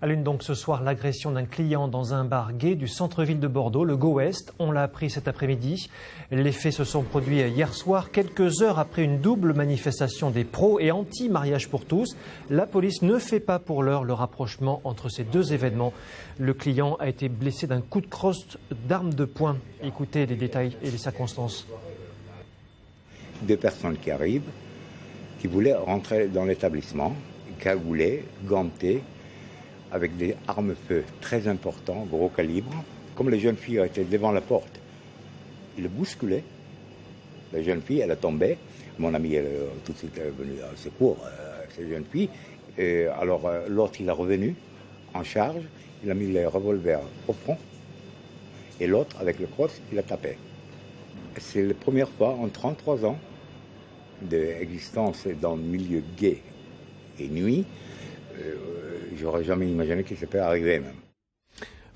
À l'une donc ce soir, l'agression d'un client dans un bar gay du centre-ville de Bordeaux, le Go West. On l'a appris cet après-midi. Les faits se sont produits hier soir, quelques heures après une double manifestation des pros et anti-mariage pour tous. La police ne fait pas pour l'heure le rapprochement entre ces deux événements. Le client a été blessé d'un coup de crosse d'arme de poing. Écoutez les détails et les circonstances. Deux personnes qui arrivent, qui voulaient rentrer dans l'établissement, cagoulées, gantées, avec des armes-feu très importants, gros calibre. Comme les jeunes filles étaient devant la porte, ils le bousculaient. La jeune fille, elle a tombé. Mon ami, elle est tout de suite venue à secours, cette jeune fille. Et alors l'autre, il est revenu en charge. Il a mis les revolvers au front. Et l'autre, avec le crosse, il a tapé. C'est la première fois en 33 ans d'existence dans le milieu gay et nuit. J'aurais jamais imaginé qu'il se peut arriver même.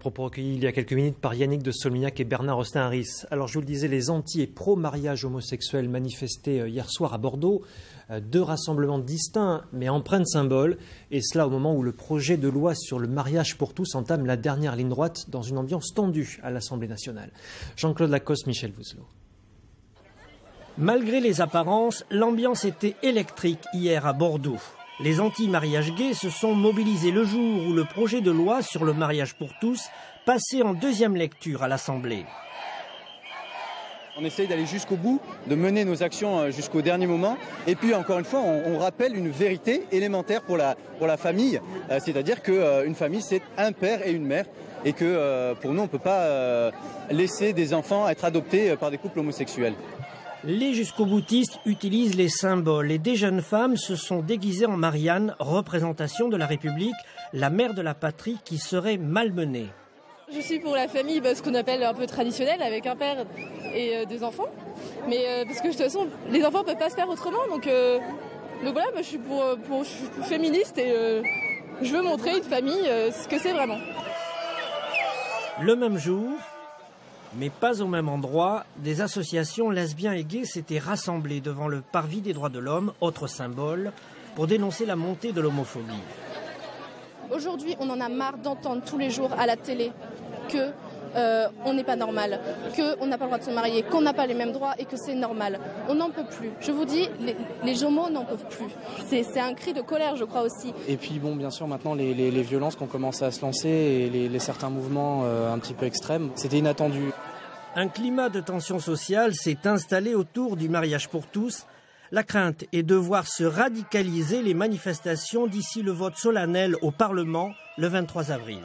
Propos recueillis il y a quelques minutes par Yannick de Solmignac et Bernard Austin-Harris. Alors je vous le disais, les anti- et pro-mariage homosexuels manifestaient hier soir à Bordeaux. Deux rassemblements distincts mais empreints de symboles. Et cela au moment où le projet de loi sur le mariage pour tous entame la dernière ligne droite dans une ambiance tendue à l'Assemblée nationale. Jean-Claude Lacoste, Michel Vouzelot. Malgré les apparences, l'ambiance était électrique hier à Bordeaux. Les anti-mariages gays se sont mobilisés le jour où le projet de loi sur le mariage pour tous passait en deuxième lecture à l'Assemblée. On essaye d'aller jusqu'au bout, de mener nos actions jusqu'au dernier moment. Et puis, encore une fois, on rappelle une vérité élémentaire pour la famille. C'est-à-dire qu'une famille, c'est un père et une mère. Et que pour nous, on ne peut pas laisser des enfants être adoptés par des couples homosexuels. Les jusqu'au-boutistes utilisent les symboles et des jeunes femmes se sont déguisées en Marianne, représentation de la République, la mère de la patrie qui serait malmenée. Je suis pour la famille, ce qu'on appelle un peu traditionnelle, avec un père et des enfants. Mais parce que de toute façon, les enfants ne peuvent pas se faire autrement. Donc voilà, je suis je suis féministe et je veux montrer une famille ce que c'est vraiment. Le même jour, mais pas au même endroit, des associations lesbiens et gays s'étaient rassemblées devant le parvis des droits de l'homme, autre symbole, pour dénoncer la montée de l'homophobie. Aujourd'hui, on en a marre d'entendre tous les jours à la télé que on n'est pas normal, qu'on n'a pas le droit de se marier, qu'on n'a pas les mêmes droits et que c'est normal. On n'en peut plus. Je vous dis, les homos n'en peuvent plus. C'est un cri de colère, je crois aussi. Et puis bon, bien sûr, maintenant les violences qui ont commencé à se lancer et les certains mouvements un petit peu extrêmes, c'était inattendu. Un climat de tension sociale s'est installé autour du mariage pour tous. La crainte est de voir se radicaliser les manifestations d'ici le vote solennel au Parlement le 23 avril.